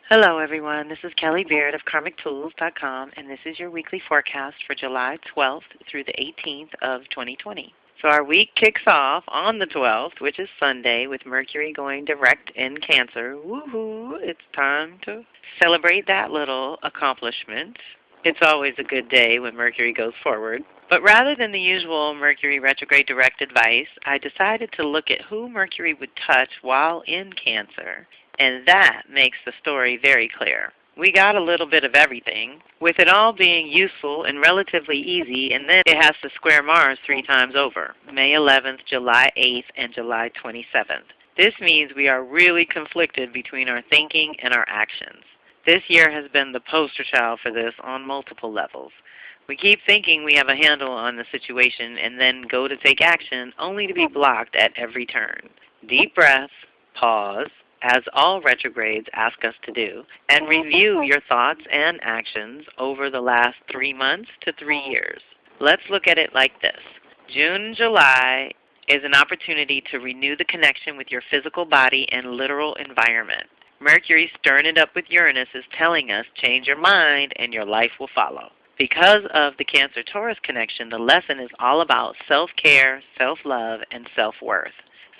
Hello everyone, this is Kelly Beard of KarmicTools.com, and this is your weekly forecast for July 12th through the 18th of 2020. So our week kicks off on the 12th, which is Sunday, with Mercury going direct in Cancer. Woohoo! It's time to celebrate that little accomplishment. It's always a good day when Mercury goes forward. But rather than the usual Mercury retrograde direct advice, I decided to look at who Mercury would touch while in Cancer. And that makes the story very clear. We got a little bit of everything, with it all being useful and relatively easy, and then it has to square Mars 3 times over, May 11th, July 8th, and July 27th. This means we are really conflicted between our thinking and our actions. This year has been the poster child for this on multiple levels. We keep thinking we have a handle on the situation and then go to take action, only to be blocked at every turn. Deep breath, pause, as all retrogrades ask us to do, and review your thoughts and actions over the last 3 months to 3 years. Let's look at it like this. June and July is an opportunity to renew the connection with your physical body and literal environment. Mercury, stirring it up with Uranus, is telling us change your mind and your life will follow. Because of the Cancer-Taurus connection, the lesson is all about self-care, self-love, and self-worth.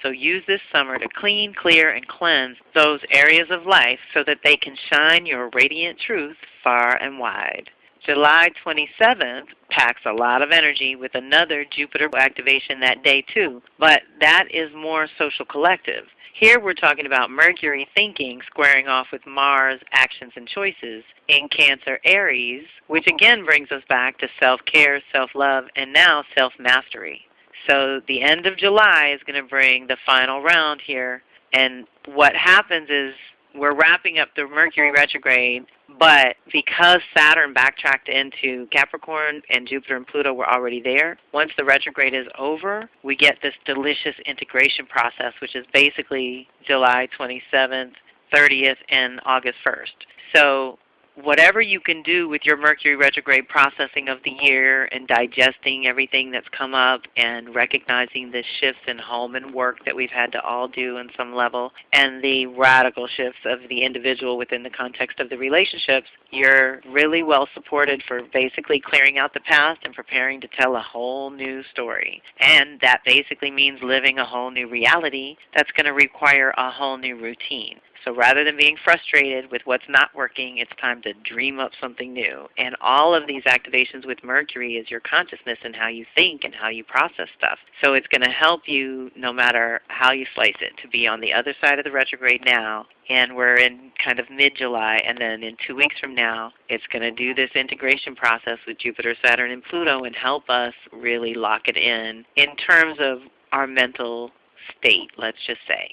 So use this summer to clean, clear, and cleanse those areas of life so that they can shine your radiant truth far and wide. July 27th packs a lot of energy with another Jupiter activation that day too, but that is more social collective. Here we're talking about Mercury thinking squaring off with Mars actions and choices in Cancer Aries, which again brings us back to self-care, self-love, and now self-mastery. So the end of July is going to bring the final round here, and what happens is we're wrapping up the Mercury retrograde, but because Saturn backtracked into Capricorn and Jupiter and Pluto were already there, once the retrograde is over, we get this delicious integration process, which is basically July 27th, 30th, and August 1st. So whatever you can do with your Mercury retrograde processing of the year and digesting everything that's come up and recognizing the shifts in home and work that we've had to all do on some level and the radical shifts of the individual within the context of the relationships, you're really well supported for basically clearing out the past and preparing to tell a whole new story. And that basically means living a whole new reality that's going to require a whole new routine. So rather than being frustrated with what's not working, it's time to dream up something new. And all of these activations with Mercury is your consciousness and how you think and how you process stuff. So it's going to help you, no matter how you slice it, to be on the other side of the retrograde now. And we're in kind of mid-July, and then in 2 weeks from now, it's going to do this integration process with Jupiter, Saturn, and Pluto and help us really lock it in terms of our mental state, let's just say.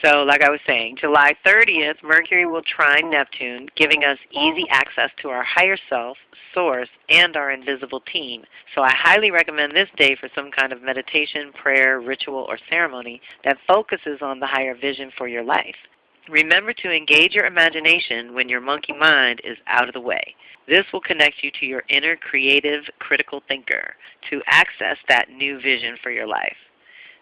So like I was saying, July 30th, Mercury will trine Neptune, giving us easy access to our higher self, source, and our invisible team. So I highly recommend this day for some kind of meditation, prayer, ritual, or ceremony that focuses on the higher vision for your life. Remember to engage your imagination when your monkey mind is out of the way. This will connect you to your inner creative, critical thinker to access that new vision for your life.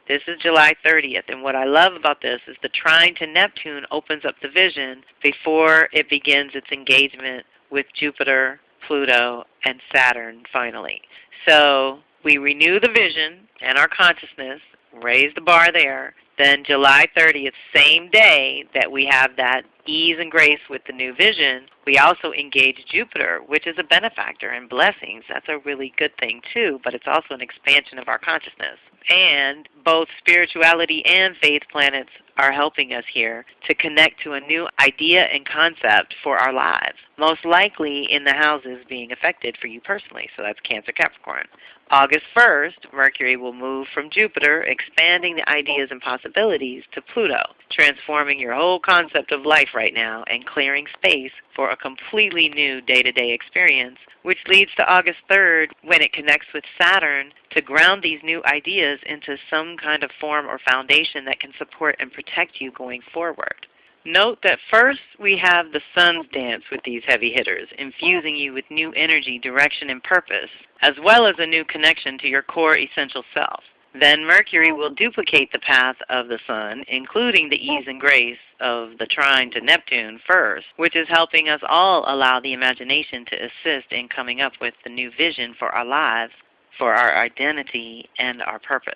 This is July 30th, and what I love about this is the trine to Neptune opens up the vision before it begins its engagement with Jupiter, Pluto, and Saturn finally. So we renew the vision and our consciousness, raise the bar there. Then July 30th, same day that we have that ease and grace with the new vision, we also engage Jupiter, which is a benefactor and blessings. That's a really good thing too, but it's also an expansion of our consciousness. And both spirituality and faith planets are helping us here to connect to a new idea and concept for our lives, most likely in the houses being affected for you personally. So that's Cancer, Capricorn. August 1st, Mercury will move from Jupiter, expanding the ideas and possibilities, to Pluto, transforming your whole concept of life right now and clearing space for a completely new day-to-day experience, which leads to August 3rd when it connects with Saturn to ground these new ideas into some kind of form or foundation that can support and protect you going forward. Note that first we have the sun's dance with these heavy hitters, infusing you with new energy, direction, and purpose, as well as a new connection to your core essential self. Then Mercury will duplicate the path of the Sun, including the ease and grace of the trine to Neptune first, which is helping us all allow the imagination to assist in coming up with the new vision for our lives, for our identity, and our purpose.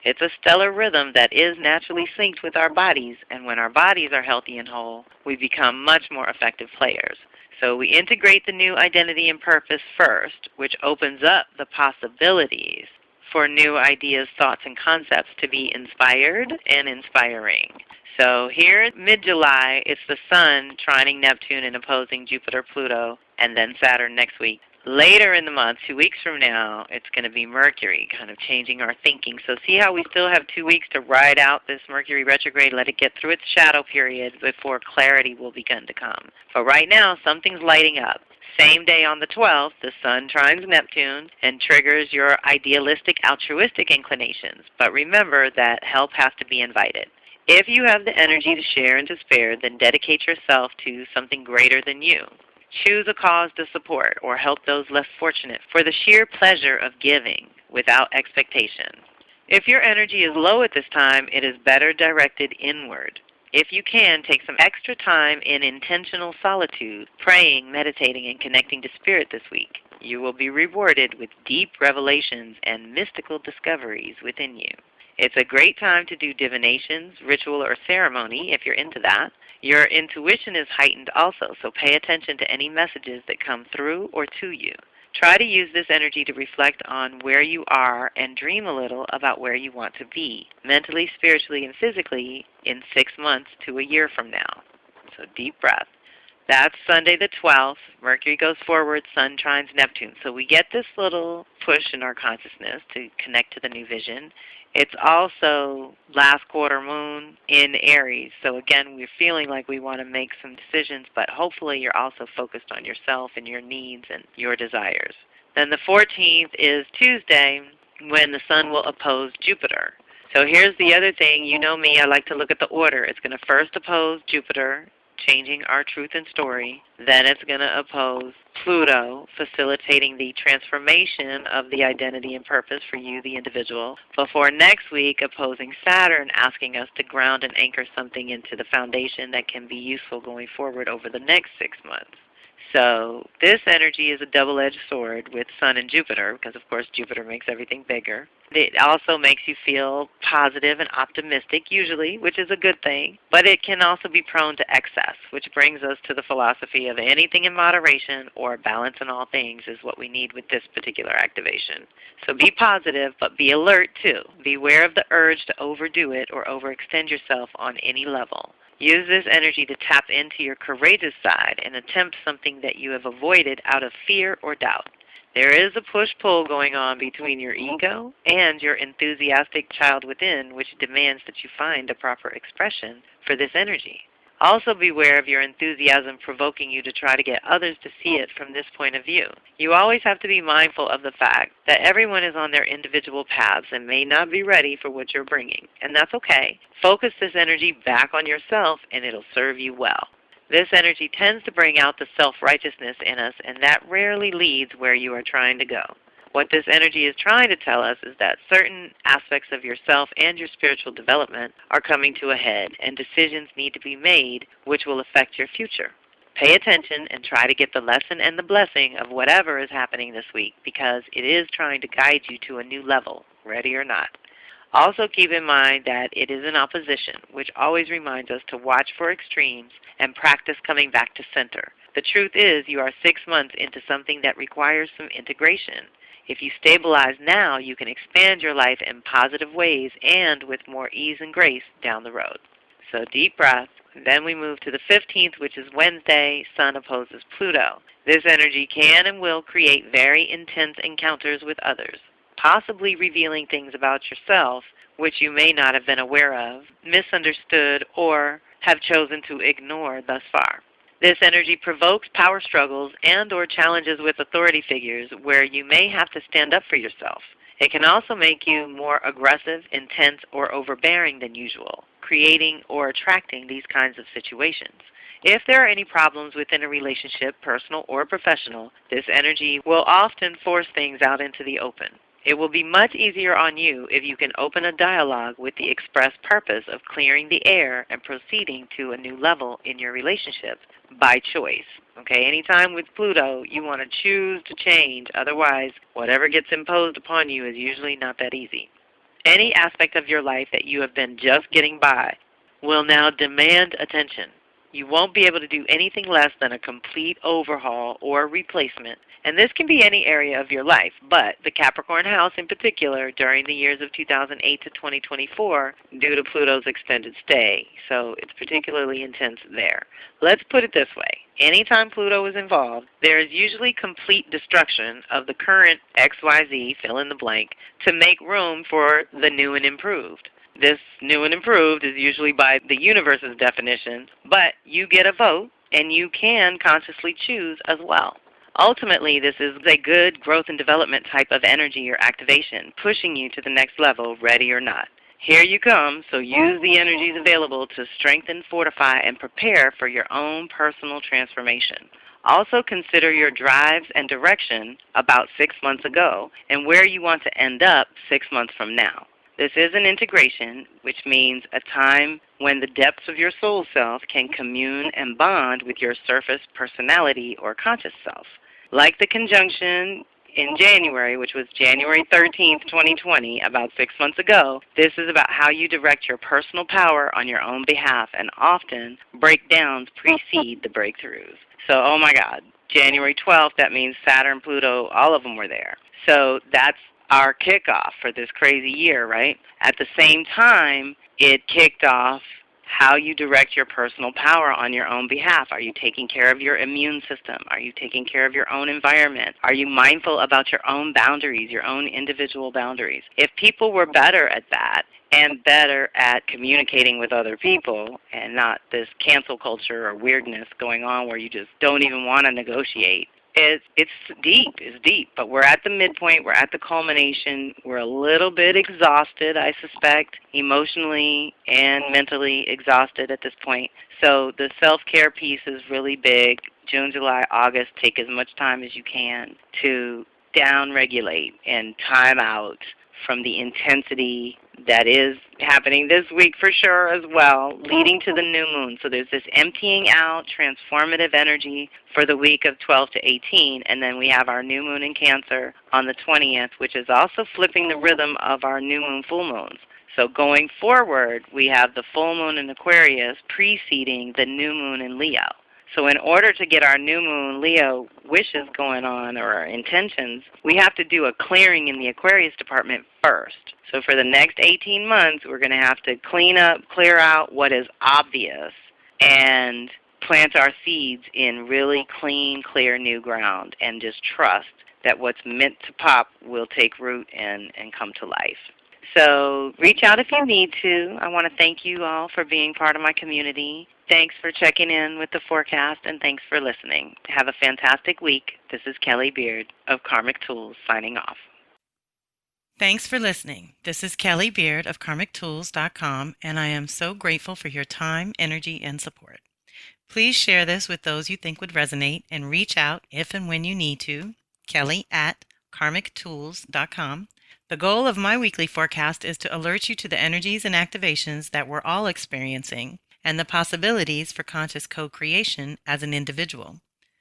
It's a stellar rhythm that is naturally synced with our bodies, and when our bodies are healthy and whole, we become much more effective players. So we integrate the new identity and purpose first, which opens up the possibilities for new ideas, thoughts, and concepts to be inspired and inspiring. So here, mid-July, it's the Sun trining Neptune and opposing Jupiter, Pluto, and then Saturn next week. Later in the month, 2 weeks from now, it's going to be Mercury, kind of changing our thinking. So see how we still have 2 weeks to ride out this Mercury retrograde, let it get through its shadow period before clarity will begin to come. But right now, something's lighting up. Same day on the 12th, the Sun trines Neptune and triggers your idealistic, altruistic inclinations. But remember that help has to be invited. If you have the energy to share and to spare, then dedicate yourself to something greater than you. Choose a cause to support or help those less fortunate for the sheer pleasure of giving without expectation. If your energy is low at this time, it is better directed inward. If you can, take some extra time in intentional solitude, praying, meditating, and connecting to Spirit this week. You will be rewarded with deep revelations and mystical discoveries within you. It's a great time to do divinations, ritual, or ceremony if you're into that. Your intuition is heightened also, so pay attention to any messages that come through or to you. Try to use this energy to reflect on where you are and dream a little about where you want to be, mentally, spiritually, and physically, in 6 months to a year from now. So deep breath. That's Sunday the 12th. Mercury goes forward, Sun trines Neptune. So we get this little push in our consciousness to connect to the new vision. It's also last quarter moon in Aries. So again, we're feeling like we want to make some decisions, but hopefully you're also focused on yourself and your needs and your desires. Then the 14th is Tuesday, when the Sun will oppose Jupiter. So here's the other thing. You know me, I like to look at the order. It's going to first oppose Jupiter, changing our truth and story. Then it's going to oppose Pluto, facilitating the transformation of the identity and purpose for you, the individual, before next week opposing Saturn, asking us to ground and anchor something into the foundation that can be useful going forward over the next 6 months. So this energy is a double-edged sword with Sun and Jupiter, because of course Jupiter makes everything bigger. It also makes you feel positive and optimistic usually, which is a good thing, but it can also be prone to excess, which brings us to the philosophy of anything in moderation or balance in all things is what we need with this particular activation. So be positive, but be alert too. Beware of the urge to overdo it or overextend yourself on any level. Use this energy to tap into your courageous side and attempt something that you have avoided out of fear or doubt. There is a push-pull going on between your ego and your enthusiastic child within, which demands that you find a proper expression for this energy. Also beware of your enthusiasm provoking you to try to get others to see it from this point of view. You always have to be mindful of the fact that everyone is on their individual paths and may not be ready for what you're bringing, and that's okay. Focus this energy back on yourself and it'll serve you well. This energy tends to bring out the self-righteousness in us, and that rarely leads where you are trying to go. What this energy is trying to tell us is that certain aspects of yourself and your spiritual development are coming to a head, and decisions need to be made which will affect your future. Pay attention and try to get the lesson and the blessing of whatever is happening this week, because it is trying to guide you to a new level, ready or not. Also keep in mind that it is in opposition, which always reminds us to watch for extremes and practice coming back to center. The truth is, you are 6 months into something that requires some integration. If you stabilize now, you can expand your life in positive ways and with more ease and grace down the road. So deep breath. Then we move to the 15th, which is Wednesday. Sun opposes Pluto. This energy can and will create very intense encounters with others, possibly revealing things about yourself which you may not have been aware of, misunderstood, or have chosen to ignore thus far. This energy provokes power struggles and or challenges with authority figures where you may have to stand up for yourself. It can also make you more aggressive, intense, or overbearing than usual, creating or attracting these kinds of situations. If there are any problems within a relationship, personal or professional, this energy will often force things out into the open. It will be much easier on you if you can open a dialogue with the express purpose of clearing the air and proceeding to a new level in your relationship by choice. Okay, anytime with Pluto, you want to choose to change. Otherwise, whatever gets imposed upon you is usually not that easy. Any aspect of your life that you have been just getting by will now demand attention. You won't be able to do anything less than a complete overhaul or replacement. And this can be any area of your life, but the Capricorn house in particular during the years of 2008 to 2024 due to Pluto's extended stay. So it's particularly intense there. Let's put it this way. Anytime Pluto is involved, there is usually complete destruction of the current XYZ, fill in the blank, to make room for the new and improved. This new and improved is usually by the universe's definition, but you get a vote and you can consciously choose as well. Ultimately, this is a good growth and development type of energy or activation, pushing you to the next level, ready or not. Here you come, so use the energies available to strengthen, fortify, and prepare for your own personal transformation. Also consider your drives and direction about 6 months ago and where you want to end up 6 months from now. This is an integration, which means a time when the depths of your soul self can commune and bond with your surface personality or conscious self. Like the conjunction in January, which was January 13th, 2020, about 6 months ago, this is about how you direct your personal power on your own behalf, and often breakdowns precede the breakthroughs. So, oh my God, January 12th, that means Saturn, Pluto, all of them were there. So that's our kickoff for this crazy year, right? At the same time, it kicked off how you direct your personal power on your own behalf. Are you taking care of your immune system? Are you taking care of your own environment? Are you mindful about your own boundaries, your own individual boundaries? If people were better at that and better at communicating with other people and not this cancel culture or weirdness going on where you just don't even want to negotiate, it's deep, but we're at the midpoint, we're at the culmination, we're a little bit exhausted, I suspect, emotionally and mentally exhausted at this point. So the self-care piece is really big. June, July, August, take as much time as you can to down-regulate and time out from the intensity that is happening this week for sure as well, leading to the new moon. So there's this emptying out, transformative energy for the week of 12 to 18, and then we have our new moon in Cancer on the 20th, which is also flipping the rhythm of our new moon, full moons. So going forward, we have the full moon in Aquarius preceding the new moon in Leo. So in order to get our new moon Leo wishes going on, or our intentions, we have to do a clearing in the Aquarius department first. So for the next 18 months, we're going to have to clean up, clear out what is obvious, and plant our seeds in really clean, clear new ground, and just trust that what's meant to pop will take root and come to life. So reach out if you need to. I want to thank you all for being part of my community. Thanks for checking in with the forecast, and thanks for listening. Have a fantastic week. This is Kelly Beard of Karmic Tools signing off. Thanks for listening. This is Kelly Beard of computerized.com, and I am so grateful for your time, energy, and support. Please share this with those you think would resonate, and reach out if and when you need to. Kelly at karmictools.com. The goal of my weekly forecast is to alert you to the energies and activations that we're all experiencing and the possibilities for conscious co-creation as an individual.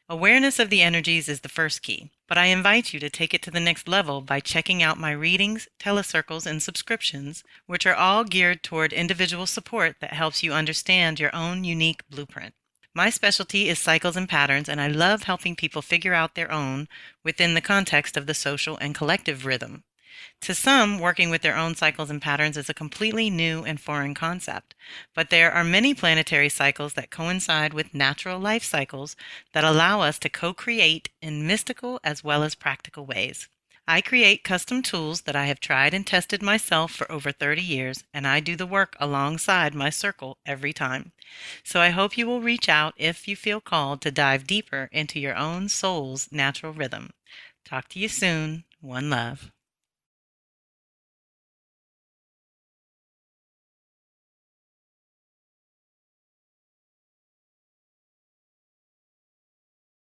Awareness of the energies is the first key, but I invite you to take it to the next level by checking out my readings, telecircles, and subscriptions, which are all geared toward individual support that helps you understand your own unique blueprint. My specialty is cycles and patterns, and I love helping people figure out their own within the context of the social and collective rhythm. To some, working with their own cycles and patterns is a completely new and foreign concept, but there are many planetary cycles that coincide with natural life cycles that allow us to co-create in mystical as well as practical ways. I create custom tools that I have tried and tested myself for over 30 years, and I do the work alongside my circle every time. So I hope you will reach out if you feel called to dive deeper into your own soul's natural rhythm. Talk to you soon. One love.